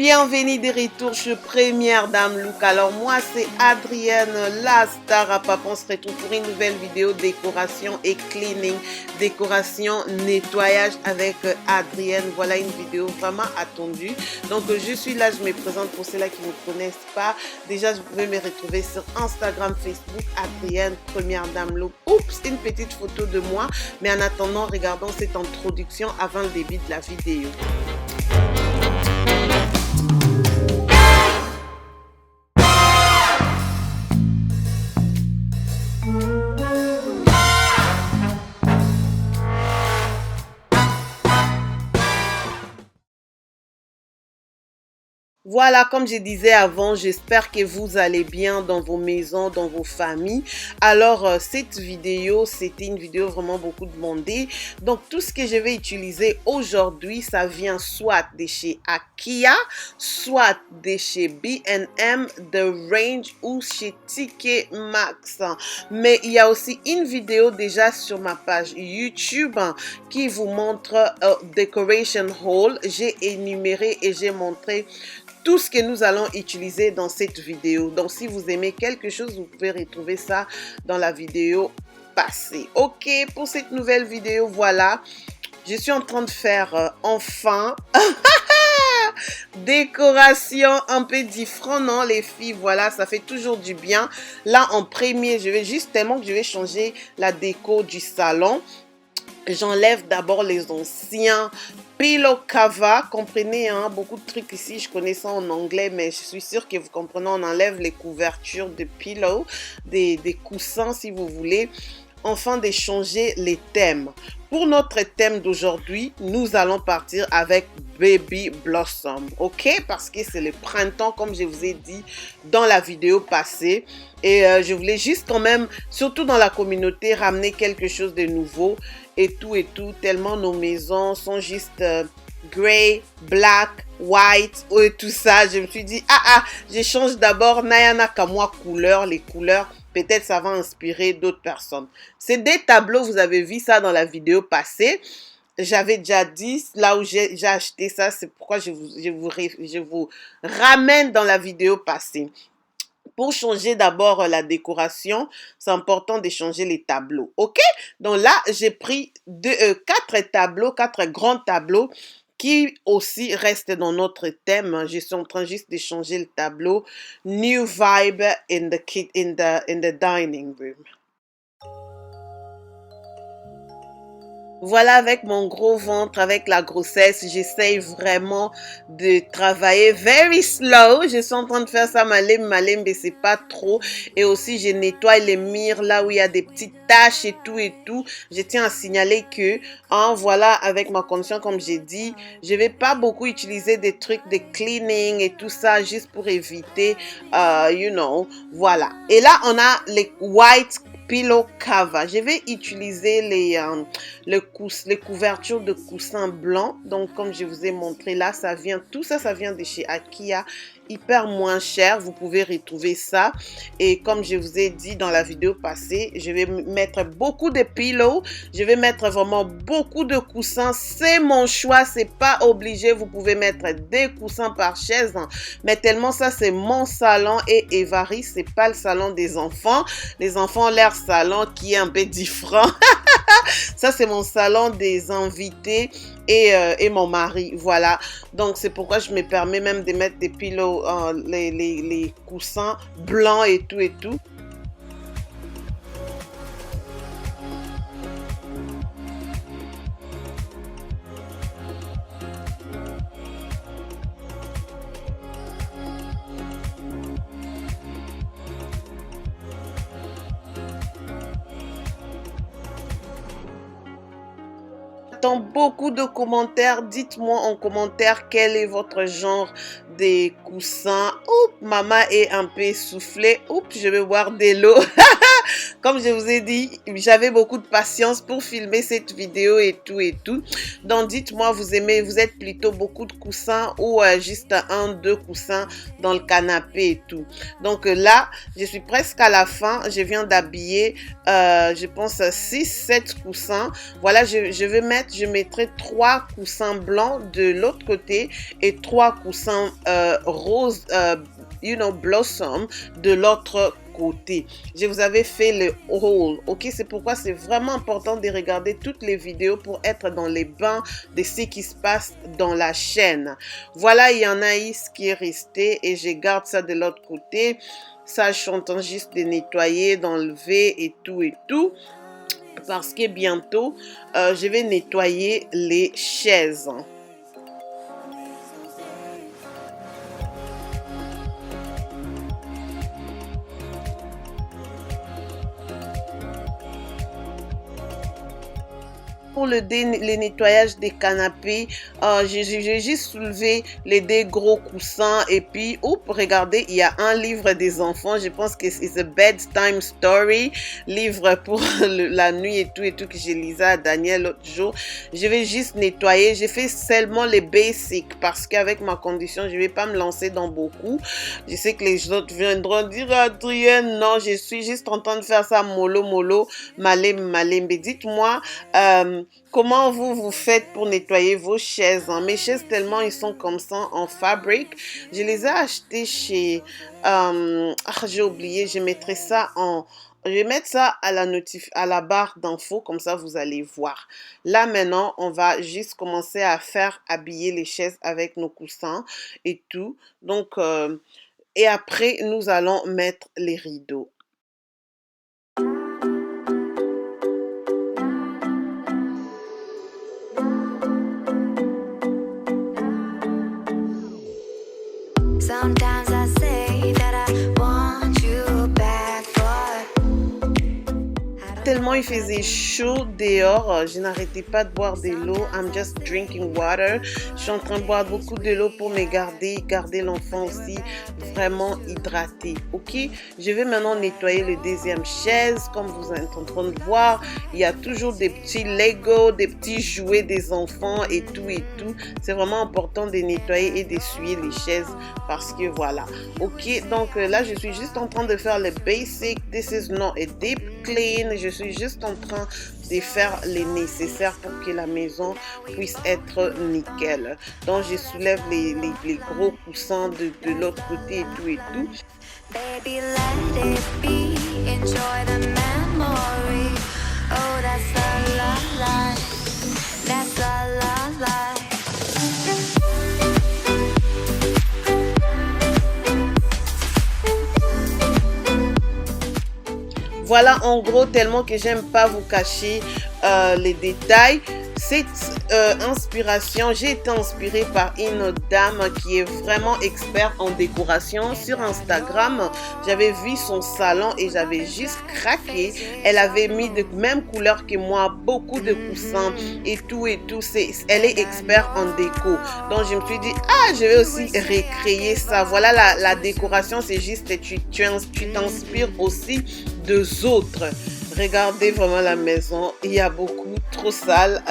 Bienvenue de retour chez Première Dame Look. Alors moi c'est Adrienne, la star à Papa. On se retrouve pour une nouvelle vidéo décoration et cleaning, décoration, nettoyage avec Adrienne. Voilà une vidéo vraiment attendue. Donc je suis là, je me présente pour ceux-là qui ne me connaissent pas. Déjà vous pouvez me retrouver sur Instagram, Facebook, Adrienne, Première Dame Look. Oups, une petite photo de moi. Mais en attendant, regardons cette introduction avant le début de la vidéo. Voilà, comme je disais avant, j'espère que vous allez bien dans vos maisons, dans vos familles. Alors, cette vidéo, c'était une vidéo vraiment beaucoup demandée. Donc, tout ce que je vais utiliser aujourd'hui, ça vient soit de chez Akia, soit de chez B&M, The Range ou chez TK Maxx. Mais il y a aussi une vidéo déjà sur ma page YouTube qui vous montre Decoration Haul. J'ai énuméré et j'ai montré tout ce que nous allons utiliser dans cette vidéo. Donc, si vous aimez quelque chose, vous pouvez retrouver ça dans la vidéo passée. Ok, pour cette nouvelle vidéo, voilà, je suis en train de faire enfin décoration un peu différent, non les filles? Voilà, ça fait toujours du bien. Là, en premier, je vais juste tellement que je vais changer la déco du salon. J'enlève d'abord les anciens pillow cover, comprenez, hein, beaucoup de trucs ici, je connais ça en anglais, mais je suis sûre que vous comprenez, on enlève les couvertures de pillow, des coussins si vous voulez, enfin de changer les thèmes. Pour notre thème d'aujourd'hui, nous allons partir avec Baby Blossom, ok? Parce que c'est le printemps, comme je vous ai dit dans la vidéo passée. Et je voulais juste quand même, surtout dans la communauté, ramener quelque chose de nouveau et tout, tellement nos maisons sont juste grey, black, white, et tout ça. Je me suis dit, je change d'abord Nayana Kamwa couleur, les couleurs. Peut-être ça va inspirer d'autres personnes. C'est des tableaux, vous avez vu ça dans la vidéo passée. J'avais déjà dit, là où j'ai acheté ça, c'est pourquoi je vous ramène dans la vidéo passée. Pour changer d'abord la décoration, c'est important de changer les tableaux, ok? Donc là, j'ai pris 4 tableaux, 4 grands tableaux qui aussi restent dans notre thème. Je suis en train juste de changer le tableau. New vibe in the dining room. Voilà, avec mon gros ventre, avec la grossesse, j'essaye vraiment de travailler very slow. Je suis en train de faire ça malim, mais c'est pas trop. Et aussi, je nettoie les murs là où il y a des petites taches et tout. Je tiens à signaler que, voilà, avec ma condition, comme j'ai dit, je vais pas beaucoup utiliser des trucs de cleaning et tout ça, juste pour éviter, voilà. Et là, on a les white pillow cover. Je vais utiliser les couvertures de coussins blancs. Donc, comme je vous ai montré là, tout ça, ça vient de chez Akia. Hyper moins cher, vous pouvez retrouver ça. Et comme je vous ai dit dans la vidéo passée, je vais mettre beaucoup de pillows, je vais mettre vraiment beaucoup de coussins. C'est mon choix, c'est pas obligé, vous pouvez mettre des coussins par chaise, mais tellement ça c'est mon salon et Evari, c'est pas le salon des enfants. Les enfants ont leur salon qui est un peu différent. Ça c'est mon salon des invités et mon mari, voilà. Donc c'est pourquoi je me permets même de mettre des pillows, les coussins blancs et tout. Beaucoup de commentaires. Dites-moi en commentaire quel est votre genre de coussin. Oups, maman est un peu essoufflée. Oups, je vais boire de l'eau. Comme je vous ai dit, j'avais beaucoup de patience pour filmer cette vidéo et tout. Donc, dites-moi, vous êtes plutôt beaucoup de coussins ou juste 1-2 coussins dans le canapé et tout. Donc là, je suis presque à la fin. Je viens d'habiller, je pense, 6-7 coussins. Voilà, je vais mettre je mettrai 3 coussins blancs de l'autre côté et 3 coussins rose, blossom de l'autre côté. Je vous avais fait le haul, ok? C'est pourquoi c'est vraiment important de regarder toutes les vidéos pour être dans les bains de ce qui se passe dans la chaîne. Voilà, il y en a ici qui est resté et je garde ça de l'autre côté. Ça, je suis en train juste de nettoyer, d'enlever et tout. Parce que bientôt, je vais nettoyer les chaises. Pour le nettoyage des canapés, j'ai juste soulevé les deux gros coussins et puis, regardez, il y a un livre des enfants, je pense que c'est The Bedtime Story, livre pour la nuit et tout que j'ai lisé à Daniel l'autre jour. Je vais juste nettoyer, j'ai fait seulement les basics parce qu'avec ma condition, je vais pas me lancer dans beaucoup. Je sais que les autres viendront dire, Adrienne, non, je suis juste en train de faire ça mollo, malembe. Dites-moi, comment vous faites pour nettoyer vos chaises, hein? Mes chaises, tellement ils sont comme ça en fabric. Je les ai achetées chez... j'ai oublié, je mettrai ça en... Je vais mettre ça à la barre d'infos, comme ça vous allez voir. Là maintenant, on va juste commencer à habiller les chaises avec nos coussins et tout. Donc, et après, nous allons mettre les rideaux. Sometimes I say that I want you back for. Tellement il faisait chaud dehors, je n'arrêtais pas de boire de l'eau. I'm just drinking water. Je suis en train de boire beaucoup de l'eau pour me garder l'enfant aussi vraiment hydraté. Ok, je vais maintenant nettoyer le deuxième chaise. Comme vous êtes en train de voir, il y a toujours des petits Lego, des petits jouets des enfants et tout. C'est vraiment important de nettoyer et d'essuyer les chaises parce que voilà. Ok, donc là je suis juste en train de faire le basic. This is not a deep clean. Je suis juste en train de faire les nécessaires pour que la maison puisse être nickel. Donc je soulève les gros coussins de l'autre côté et tout. Baby, let it be. Enjoy the memory. Oh, that's a lullaby. That's a lullaby. Voilà en gros, tellement que j'aime pas vous cacher les détails. Cette inspiration, j'ai été inspirée par une dame qui est vraiment experte en décoration. Sur Instagram, j'avais vu son salon et j'avais juste craqué. Elle avait mis de même couleur que moi, beaucoup de coussins et tout. Elle est experte en déco. Donc je me suis dit, je vais aussi recréer ça. Voilà, la décoration, c'est juste, tu t'inspires aussi des autres. Regardez vraiment la maison, il y a beaucoup trop sale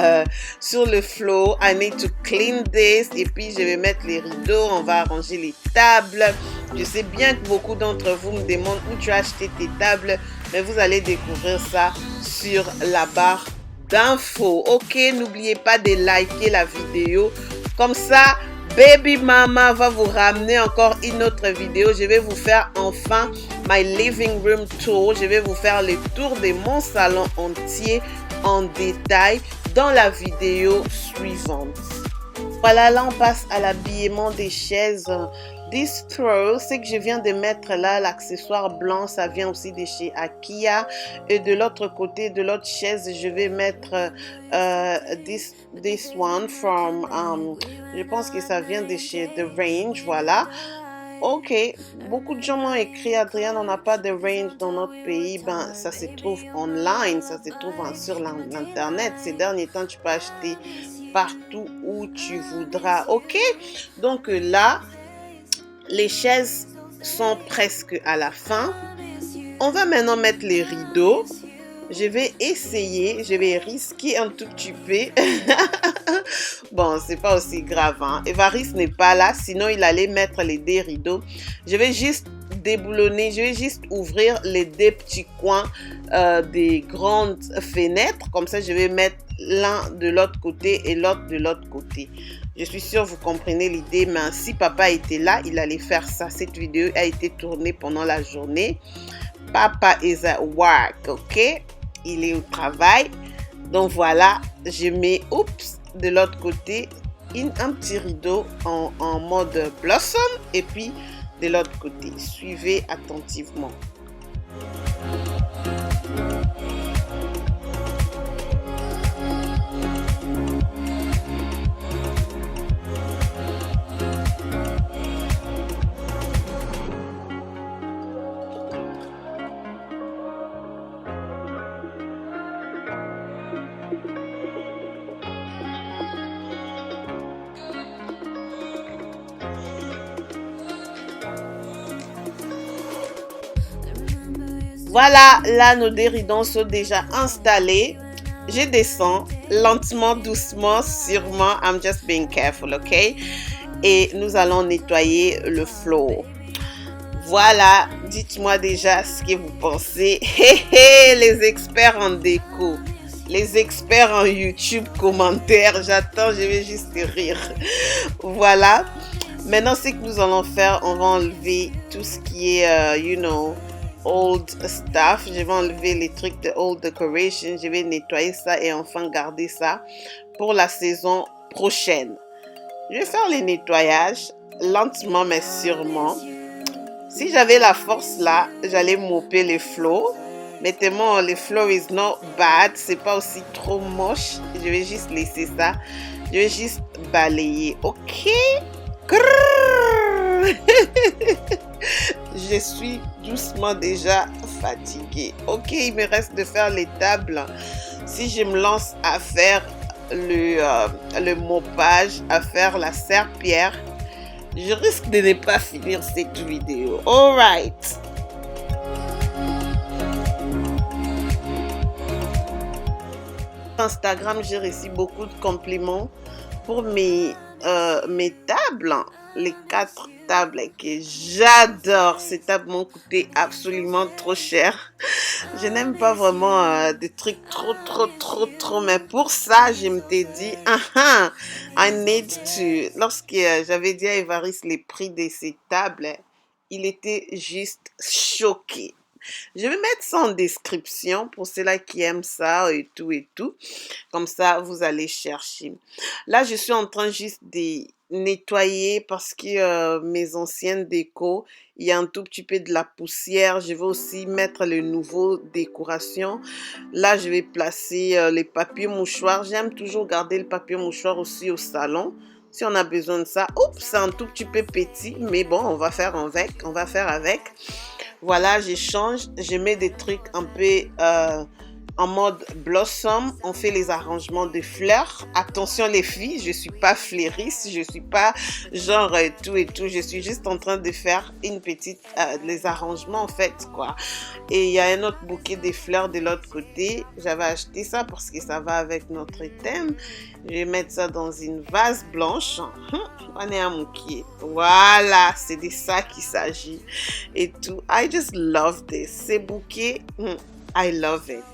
sur le floor. I need to clean this. Et puis je vais mettre les rideaux, on va arranger les tables. Je sais bien que beaucoup d'entre vous me demandent où tu as acheté tes tables, mais vous allez découvrir ça sur la barre d'infos. Ok, n'oubliez pas de liker la vidéo. Comme ça, Baby Mama va vous ramener encore une autre vidéo. Je vais vous faire enfin my living room tour. Je vais vous faire le tour de mon salon entier en détail dans la vidéo suivante. Voilà, là on passe à l'habillement des chaises. This throw, c'est que je viens de mettre là, l'accessoire blanc, ça vient aussi de chez Akia. Et de l'autre côté, de l'autre chaise, je vais mettre this one from, je pense que ça vient de chez The Range, voilà. Ok, beaucoup de gens m'ont écrit, Adrienne, on n'a pas de Range dans notre pays. Ben, ça se trouve online, ça se trouve sur l'internet. Ces derniers temps, tu peux acheter partout où tu voudras. Ok, donc là, les chaises sont presque à la fin. On va maintenant mettre les rideaux. Je vais essayer, je vais risquer un tout petit peu. Bon, c'est pas aussi grave, hein. Évariste n'est pas là, sinon il allait mettre les deux rideaux. Je vais juste déboulonner, je vais juste ouvrir les deux petits coins des grandes fenêtres. Comme ça, je vais mettre l'un de l'autre côté et l'autre de l'autre côté. Je suis sûre vous comprenez l'idée, mais si papa était là, il allait faire ça. Cette vidéo a été tournée pendant la journée. Papa is at work, ok? Il est au travail. Donc voilà, je mets, oups, de l'autre côté, un petit rideau en mode blossom et puis de l'autre côté. Suivez attentivement. Voilà, là nos déridons sont déjà installés. Je descends lentement, doucement, sûrement. I'm just being careful, ok? Et nous allons nettoyer le floor. Voilà, dites-moi déjà ce que vous pensez. Les experts en déco, les experts en YouTube commentaires. J'attends, je vais juste rire. Voilà. Maintenant, ce que nous allons faire, on va enlever tout ce qui est, old stuff. Je vais enlever les trucs de old decoration. Je vais nettoyer ça et enfin garder ça pour la saison prochaine. Je vais faire les nettoyages lentement mais sûrement. Si j'avais la force là, j'allais mopper les floors. Mais tellement les floors is not bad, c'est pas aussi trop moche. Je vais juste laisser ça. Je vais juste balayer. Ok? Je suis doucement déjà fatiguée. Ok, il me reste de faire les tables. Si je me lance à faire le mopage, à faire la serpillière, je risque de ne pas finir cette vidéo. Alright. Instagram, j'ai reçu beaucoup de compliments pour mes tables, les 4 tables que j'adore. Ces tables m'ont coûté absolument trop cher. Je n'aime pas vraiment des trucs trop, mais pour ça, je me t'ai dit, I need to. Lorsque j'avais dit à Évariste les prix de ces tables, il était juste choqué. Je vais mettre ça en description pour ceux-là qui aiment ça et tout. Comme ça, vous allez chercher. Là, je suis en train juste de nettoyer parce que mes anciennes décos, il y a un tout petit peu de la poussière. Je vais aussi mettre les nouveaux décorations. Là, je vais placer les papiers mouchoirs. J'aime toujours garder le papier mouchoir aussi au salon. Si on a besoin de ça. Oups, c'est un tout petit peu petit, mais bon, on va faire avec. Voilà, je change, je mets des trucs un peu en mode blossom. On fait les arrangements de fleurs. Attention les filles, je suis pas fleuriste, je suis pas genre tout. Je suis juste en train de faire une petite les arrangements en fait quoi. Et il y a un autre bouquet de fleurs de l'autre côté. J'avais acheté ça parce que ça va avec notre thème. Je vais mettre ça dans une vase blanche. On est à mouquier. Voilà, c'est de ça qu'il s'agit et tout. I just love this. Ces bouquets, I love it.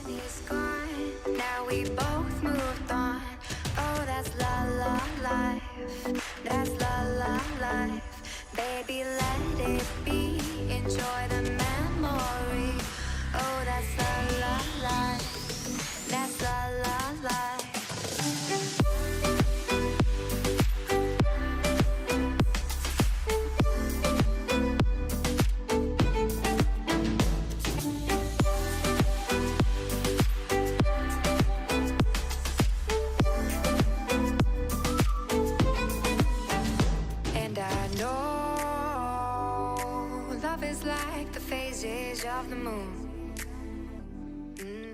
It's gone. Now we both moved on. Oh, that's la life. That's la life. Baby, let it be. Enjoy the memory. Oh, that's la life. That's la life.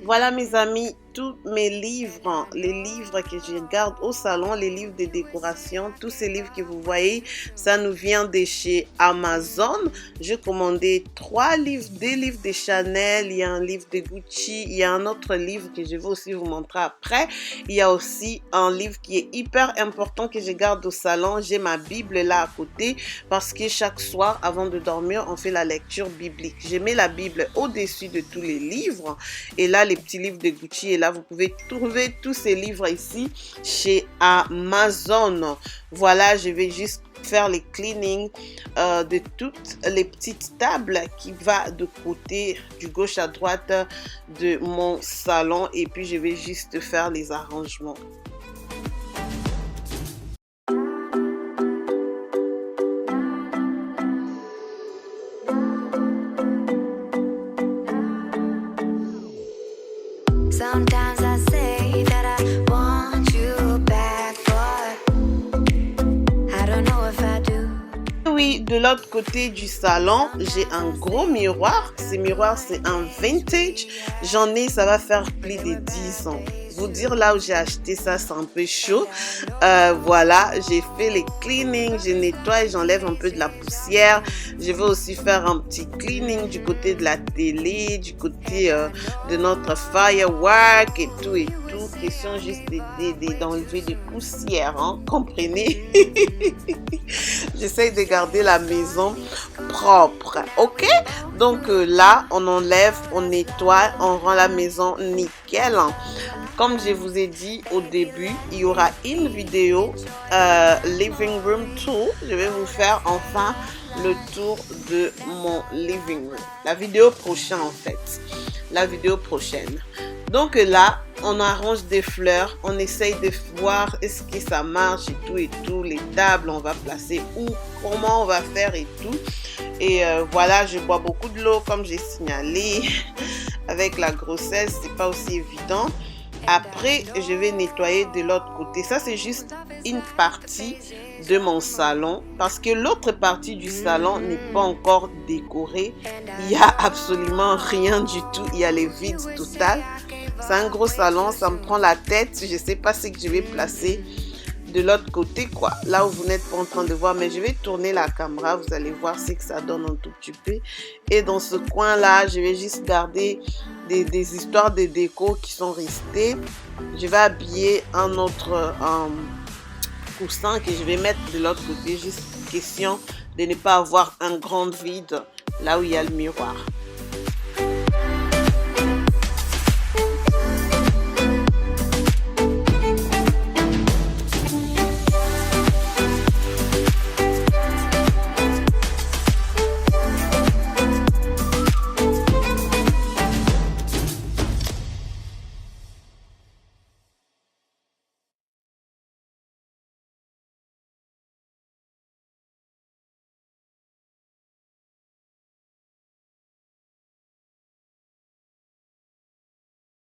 Voilà mes amis, tous mes livres, les livres que je garde au salon, les livres de décoration, tous ces livres que vous voyez, ça nous vient de chez Amazon. J'ai commandé 3 livres, 2 livres de Chanel, il y a un livre de Gucci, il y a un autre livre que je vais aussi vous montrer après. Il y a aussi un livre qui est hyper important que je garde au salon. J'ai ma Bible là à côté parce que chaque soir avant de dormir, on fait la lecture biblique. Je mets la Bible au-dessus de tous les livres et là, les petits livres de Gucci et là. Vous pouvez trouver tous ces livres ici chez Amazon. Voilà, je vais juste faire les cleaning de toutes les petites tables qui va de côté du gauche à droite de mon salon et puis je vais juste faire les arrangements. Sometimes I say that I want you back, but I don't know if I do. Oui, de l'autre côté du salon, j'ai un gros miroir. Ce miroir, c'est un vintage. J'en ai, ça va faire plus de 10 ans. Vous dire là où j'ai acheté ça, c'est un peu chaud. Voilà, j'ai fait les cleaning, je nettoie, j'enlève un peu de la poussière. Je vais aussi faire un petit cleaning du côté de la télé, du côté de notre firework et tout et tout. Question juste d'enlever des poussières, hein, comprenez? J'essaie de garder la maison propre, ok? Donc là, on enlève, on nettoie, on rend la maison nickel. Comme je vous ai dit au début, il y aura une vidéo living room tour. Je vais vous faire enfin le tour de mon living room. La vidéo prochaine en fait. La vidéo prochaine. Donc là, on arrange des fleurs. On essaye de voir est-ce que ça marche et tout. Les tables, on va placer où, comment on va faire et tout. Et voilà, je bois beaucoup de l'eau comme j'ai signalé. Avec la grossesse, c'est pas aussi évident. Après, je vais nettoyer de l'autre côté. Ça, c'est juste une partie de mon salon parce que l'autre partie du salon n'est pas encore décorée. Il n'y a absolument rien du tout. Il y a les vides total. C'est un gros salon, ça me prend la tête. Je ne sais pas ce que je vais placer de l'autre côté, quoi. Là où vous n'êtes pas en train de voir, mais je vais tourner la caméra. Vous allez voir ce que ça donne un tout petit peu. Et dans ce coin-là, je vais juste garder des histoires de déco qui sont restées. Je vais habiller un autre coussin que je vais mettre de l'autre côté. Juste question de ne pas avoir un grand vide là où il y a le miroir.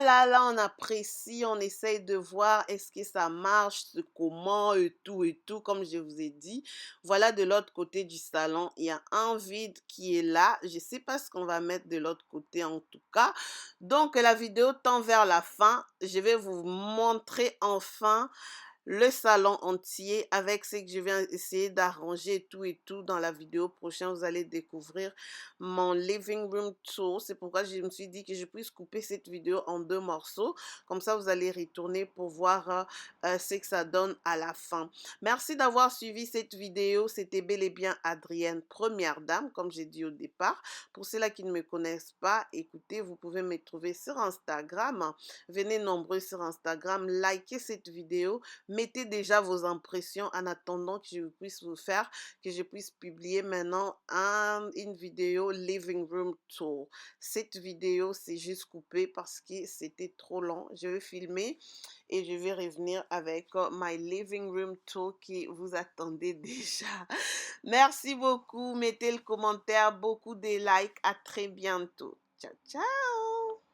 Là, on apprécie, on essaye de voir est-ce que ça marche, comment et tout, comme je vous ai dit. Voilà de l'autre côté du salon, il y a un vide qui est là. Je ne sais pas ce qu'on va mettre de l'autre côté en tout cas. Donc, la vidéo tend vers la fin. Je vais vous montrer enfin le salon entier avec ce que je viens essayer d'arranger et tout dans la vidéo prochaine. Vous allez découvrir mon living room tour. C'est pourquoi je me suis dit que je puisse couper cette vidéo en 2 morceaux. Comme ça, vous allez retourner pour voir ce que ça donne à la fin. Merci d'avoir suivi cette vidéo. C'était bel et bien Adrienne, première dame, comme j'ai dit au départ. Pour ceux-là qui ne me connaissent pas, écoutez, vous pouvez me trouver sur Instagram. Venez nombreux sur Instagram, likez cette vidéo. Mettez déjà vos impressions en attendant que je puisse vous faire, que je puisse publier maintenant une vidéo living room tour. Cette vidéo, c'est juste coupé parce que c'était trop long. Je vais filmer et je vais revenir avec my living room tour qui vous attendez déjà. Merci beaucoup. Mettez le commentaire, beaucoup de likes. À très bientôt. Ciao, ciao.